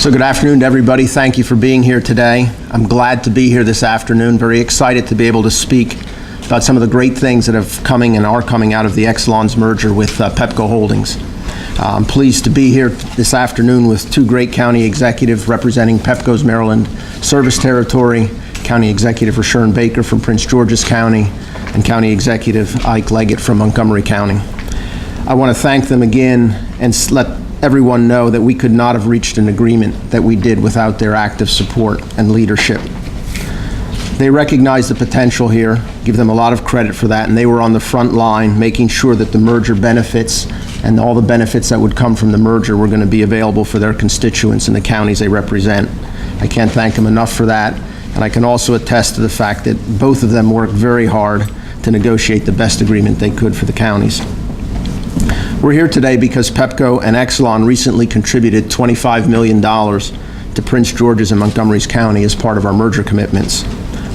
So good afternoon to everybody. Thank you for being here today. I'm glad to be here this afternoon. Very excited to be able to speak about some of the great things that have coming and are coming out of the Exelon's merger with Pepco Holdings. I'm pleased to be here this afternoon with two great county executives representing Pepco's Maryland service territory, County Executive Rashern Baker from Prince George's County and County Executive Ike Leggett from Montgomery County. I want to thank them again and let everyone know that we could not have reached an agreement that we did without their active support and leadership. They recognize the potential here, give them a lot of credit for that, and they were on the front line making sure that the merger benefits and all the benefits that would come from the merger were going to be available for their constituents in the counties they represent. I can't thank them enough for that, and I can also attest to the fact that both of them worked very hard to negotiate the best agreement they could for the counties. We're here today because Pepco and Exelon recently contributed $25 million to Prince George's and Montgomery County as part of our merger commitments.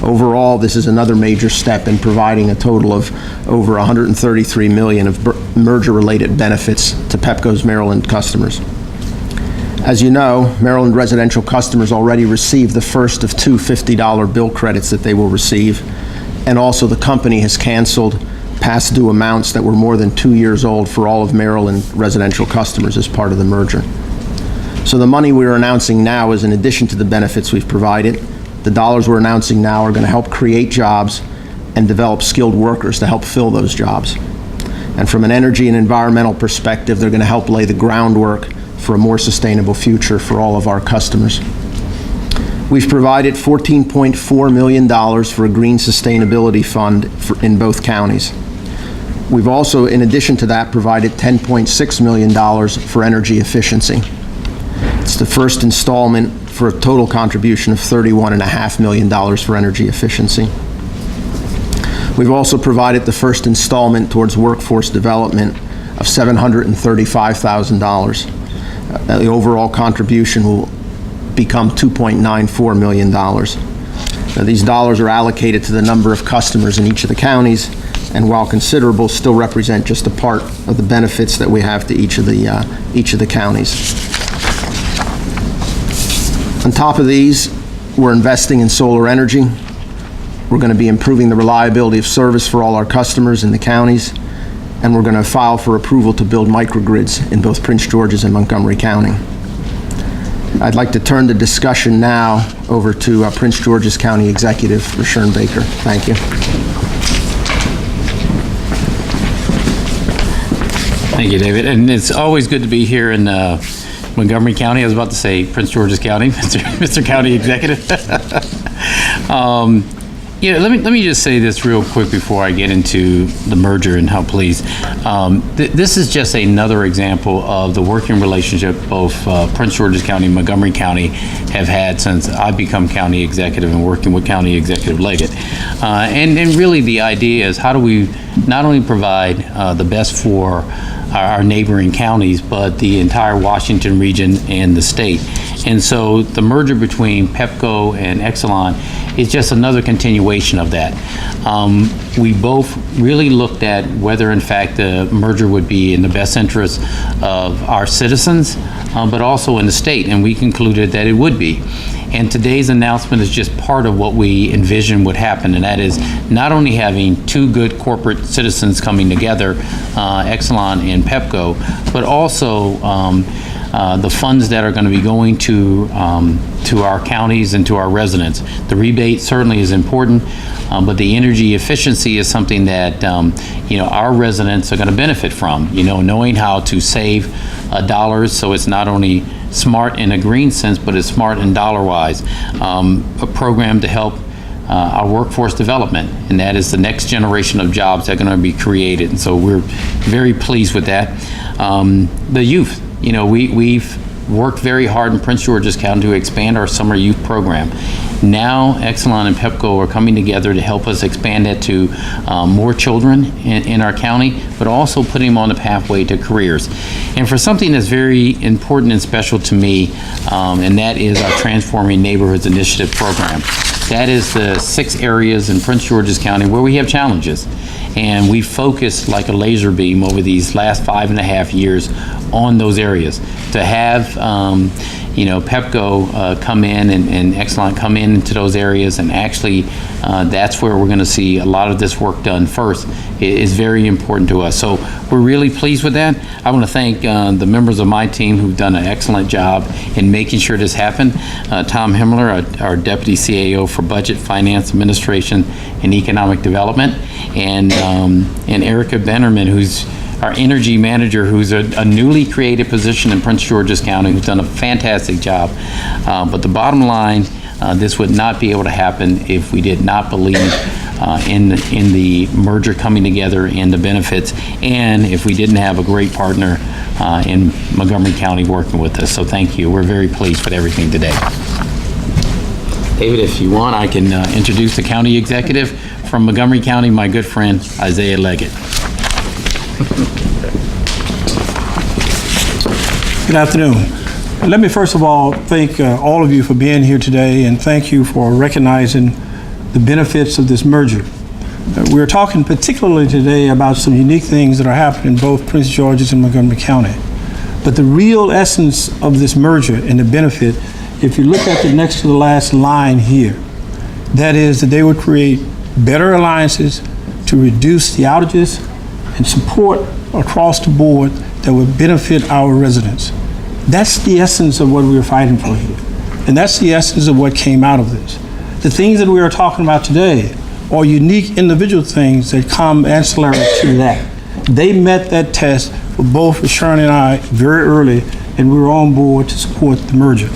Overall, this is another major step in providing a total of over $133 million of merger-related benefits to Pepco's Maryland customers. As you know, Maryland residential customers already received the first of two $50 bill credits that they will receive, and also the company has canceled past due amounts that were more than 2 years old for all of Maryland residential customers as part of the merger. So the money we're announcing now is in addition to the benefits we've provided. The dollars we're announcing now are going to help create jobs and develop skilled workers to help fill those jobs. And from an energy and environmental perspective, they're going to help lay the groundwork for a more sustainable future for all of our customers. We've provided $14.4 million for a green sustainability fund in both counties. We've also, in addition to that, provided $10.6 million for energy efficiency. It's the first installment for a total contribution of $31.5 million for energy efficiency. We've also provided the first installment towards workforce development of $735,000. The overall contribution will become $2.94 million. Now, these dollars are allocated to the number of customers in each of the counties, and while considerable, still represent just a part of the benefits that we have to each of the counties. On top of these, we're investing in solar energy. We're going to be improving the reliability of service for all our customers in the counties, and we're going to file for approval to build microgrids in both Prince George's and Montgomery County. I'd like to turn the discussion now over to Prince George's County Executive Rashern Baker. Thank you. Thank you, David. And it's always good to be here in Montgomery County. I was about to say Prince George's County, Mr. County Executive. Let me just say this real quick before I get into the merger and how pleased. This is just another example of the working relationship both Prince George's County and Montgomery County have had since I've become county executive and working with County Executive Leggett. And really the idea is how do we not only provide the best for our neighboring counties, but the entire Washington region and the state. And so the merger between Pepco and Exelon is just another continuation of that. We both really looked at whether in fact the merger would be in the best interest of our citizens, but also in the state, and we concluded that it would be. And today's announcement is just part of what we envisioned would happen, and that is not only having two good corporate citizens coming together, Exelon and Pepco, but also the funds that are going to be going to our counties and to our residents. The rebate certainly is important, but the energy efficiency is something that our residents are going to benefit from. Knowing how to save dollars, so it's not only smart in a green sense, but it's smart in dollar-wise. A program to help our workforce development, and that is the next generation of jobs that are going to be created. And so we're very pleased with that. The youth, we've worked very hard in Prince George's County to expand our summer youth program. Now Exelon and Pepco are coming together to help us expand that to more children in our county, but also putting them on the pathway to careers. And for something that's very important and special to me, and that is our Transforming Neighborhoods Initiative program. That is the 6 areas in Prince George's County where we have challenges. And we focused like a laser beam over these last 5.5 years on those areas to have Pepco come in and Exelon come into those areas, and actually that's where we're going to see a lot of this work done first. It is very important to us. So we're really pleased with that. I want to thank the members of my team who've done an excellent job in making sure this happened. Tom Himmler, our Deputy CAO for Budget, Finance, Administration, and Economic Development, and Erica Bennerman, who's our energy manager, who's a newly created position in Prince George's County, who's done a fantastic job. But the bottom line, this would not be able to happen if we did not believe in the merger coming together and the benefits, and if we didn't have a great partner in Montgomery County working with us. So thank you. We're very pleased with everything today. David, if you want, I can introduce the county executive from Montgomery County, my good friend, Isaiah Leggett. Good afternoon. Let me first of all thank all of you for being here today, and thank you for recognizing the benefits of this merger. We're talking particularly today about some unique things that are happening in both Prince George's and Montgomery County. But the real essence of this merger and the benefit, if you look at the next to the last line here, that is that they would create better alliances to reduce the outages and support across the board that would benefit our residents. That's the essence of what we were fighting for here. And that's the essence of what came out of this. The things that we are talking about today are unique individual things that come ancillary to that. They met that test for both Sharon and I very early, and we were on board to support the merger.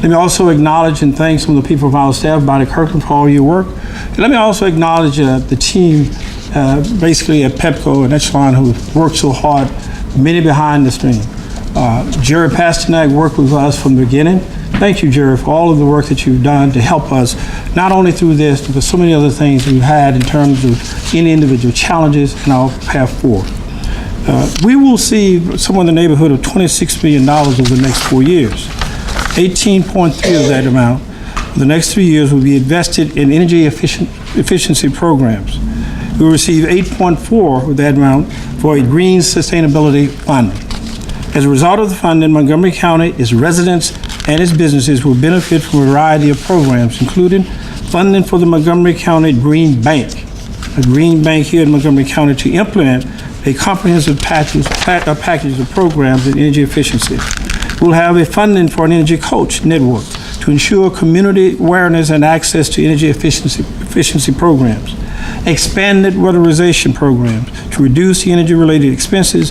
Let me also acknowledge and thank some of the people of our staff, Bonnie Kirkland, for all your work. And let me also acknowledge the team basically at Pepco and Exelon who worked so hard, many behind the screen. Jerry Pasternak worked with us from the beginning. Thank you, Jerry, for all of the work that you've done to help us, not only through this, but so many other things we've had in terms of any individual challenges and our path forward. We will see somewhere in the neighborhood of $26 million over the next 4 years. 18.3 of that amount for the next 3 years will be invested in energy efficiency programs. We will receive 8.4 of that amount for a green sustainability fund. As a result of the funding, Montgomery County, its residents, and its businesses will benefit from a variety of programs, including funding for the Montgomery County Green Bank, a green bank here in Montgomery County to implement a comprehensive package of programs in energy efficiency. We'll have a funding for an energy coach network to ensure community awareness and access to energy efficiency programs. Expanded weatherization programs to reduce the energy-related expenses,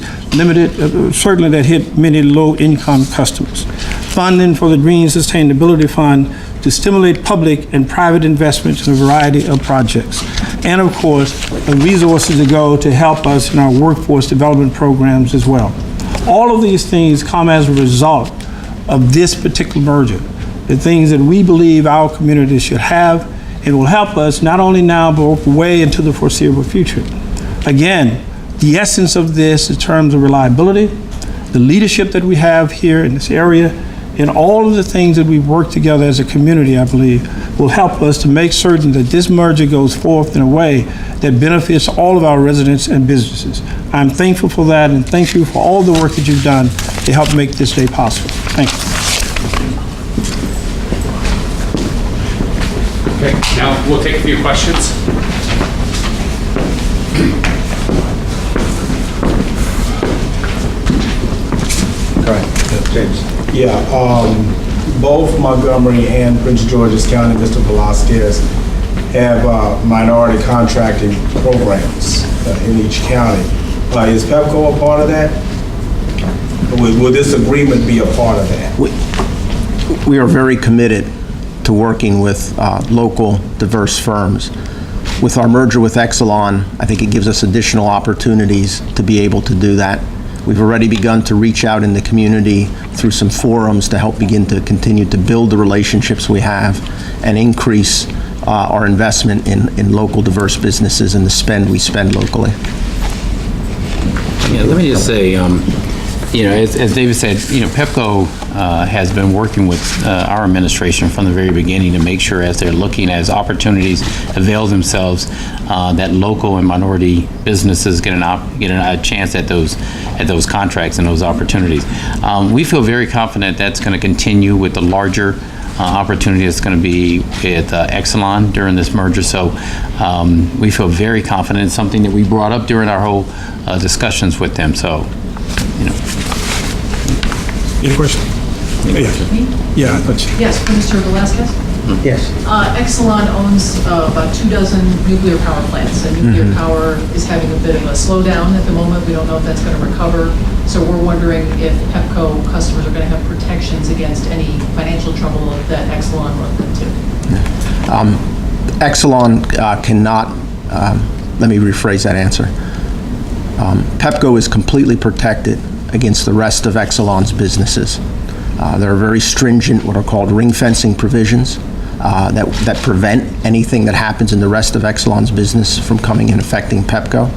certainly that hit many low-income customers. Funding for the Green Sustainability Fund to stimulate public and private investments in a variety of projects. And of course, the resources to go to help us in our workforce development programs as well. All of these things come as a result of this particular merger, the things that we believe our community should have. It will help us not only now, but way into the foreseeable future. Again, the essence of this in terms of reliability, the leadership that we have here in this area, and all of the things that we've worked together as a community, I believe, will help us to make certain that this merger goes forth in a way that benefits all of our residents and businesses. I'm thankful for that, and thank you for all the work that you've done to help make this day possible. Thank you. Okay, now we'll take a few questions. James. Yeah, both Montgomery and Prince George's County, Mr. Velasquez, have minority contracting programs in each county. Is Pepco a part of that? Will this agreement be a part of that? We are very committed to working with local, diverse firms. With our merger with Exelon, I think it gives us additional opportunities to be able to do that. We've already begun to reach out in the community through some forums to help begin to continue to build the relationships we have and increase our investment in local diverse businesses and the spend we spend locally. Yeah, let me just say, as David said, Pepco has been working with our administration from the very beginning to make sure as they're looking as opportunities avail themselves, that local and minority businesses get a chance at those contracts and those opportunities. We feel very confident that's going to continue with the larger opportunity that's going to be with Exelon during this merger. So we feel very confident. It's something that we brought up during our whole discussions with them. So, Any question? Yeah, I thought you. Yes, for Mr. Velasquez. Yes. Exelon owns about 24 nuclear power plants, and nuclear power is having a bit of a slowdown at the moment. We don't know if that's going to recover. So we're wondering if Pepco customers are going to have protections against any financial trouble that Exelon runs into. Exelon cannot, let me rephrase that answer. Pepco is completely protected against the rest of Exelon's businesses. There are very stringent, what are called ring fencing provisions that prevent anything that happens in the rest of Exelon's business from coming and affecting Pepco.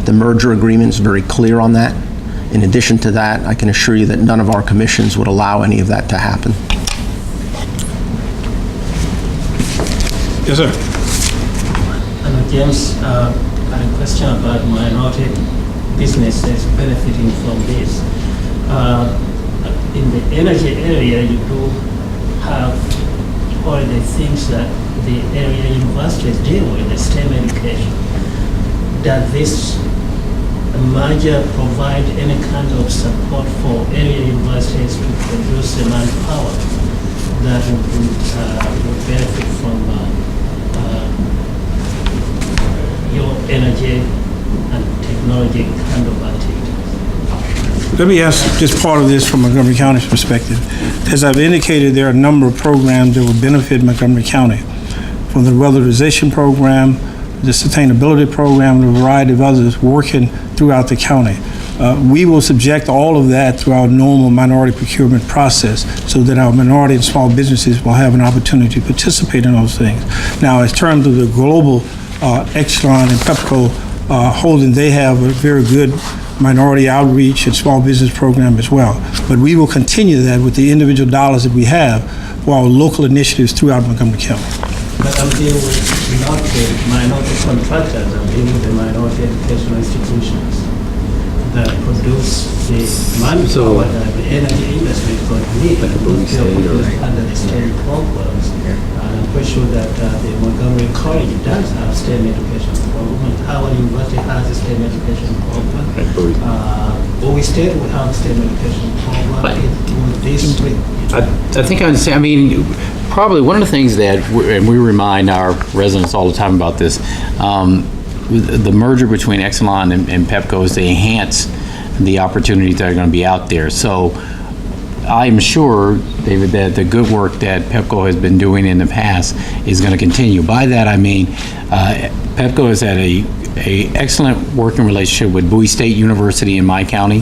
The merger agreement is very clear on that. In addition to that, I can assure you that none of our commissions would allow any of that to happen. Yes, sir. James, I had a question about minority businesses benefiting from this. In the energy area, you do have all the things that the area universities deal with, the STEM education. Does this merger provide any kind of support for area universities to produce the manpower that would benefit from your energy and technology kind of activities? Let me ask just part of this from Montgomery County's perspective. As I've indicated, there are a number of programs that will benefit Montgomery County, from the weatherization program, the sustainability program, and a variety of others working throughout the county. We will subject all of that through our normal minority procurement process so that our minority and small businesses will have an opportunity to participate in those things. Now, in terms of the global Exelon and Pepco holding, they have a very good minority outreach and small business program as well. But we will continue that with the individual dollars that we have for our local initiatives throughout Montgomery County. But I'm dealing with not the minority contractors, I'm dealing with the minority educational institutions that produce the manpower that the energy industry is going to need to produce under the STEM programs. And I'm pretty sure that the Montgomery College does have STEM education program. Howard University has a STEM education program. Bowie State will have a STEM education program. I think I understand. I mean, probably one of the things that, and we remind our residents all the time about this, the merger between Exelon and Pepco is to enhance the opportunities that are going to be out there. So I'm sure, David, that the good work that Pepco has been doing in the past is going to continue. By that, I mean, Pepco has had a excellent working relationship with Bowie State University in my county,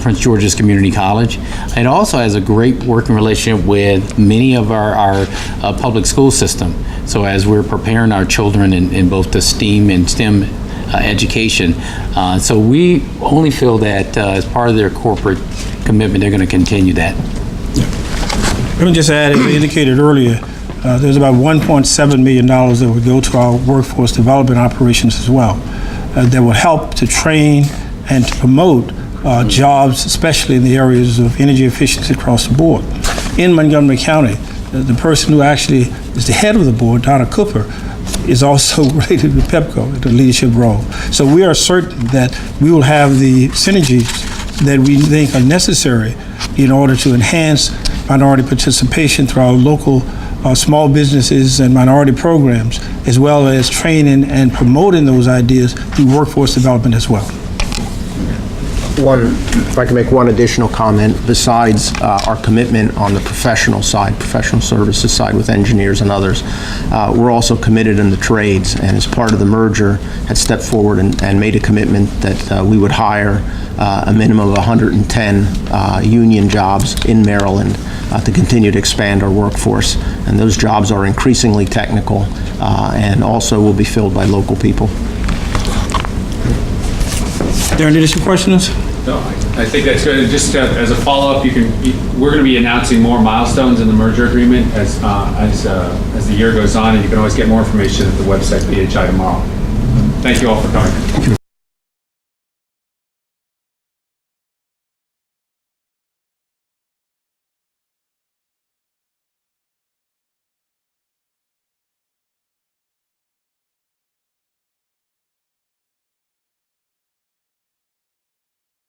Prince George's Community College. It also has a great working relationship with many of our public school system. So as we're preparing our children in both the STEAM and STEM education, so we only feel that as part of their corporate commitment, they're going to continue that. Let me just add, as I indicated earlier, there's about $1.7 million that would go to our workforce development operations as well, that will help to train and to promote jobs, especially in the areas of energy efficiency across the board. In Montgomery County, the person who actually is the head of the board, Donna Cooper, is also related with Pepco in the leadership role. So we are certain that we will have the synergies that we think are necessary in order to enhance minority participation through our local small businesses and minority programs, as well as training and promoting those ideas through workforce development as well. If I can make one additional comment, besides our commitment on the professional side, professional services side with engineers and others, we're also committed in the trades, and as part of the merger, had stepped forward and made a commitment that we would hire a minimum of 110 union jobs in Maryland to continue to expand our workforce. And those jobs are increasingly technical and also will be filled by local people. Are there any additional questions? No, I think that's good. Just as a follow-up, we're going to be announcing more milestones in the merger agreement as the year goes on, and you can always get more information at the website, BHI Tomorrow. Thank you all for coming.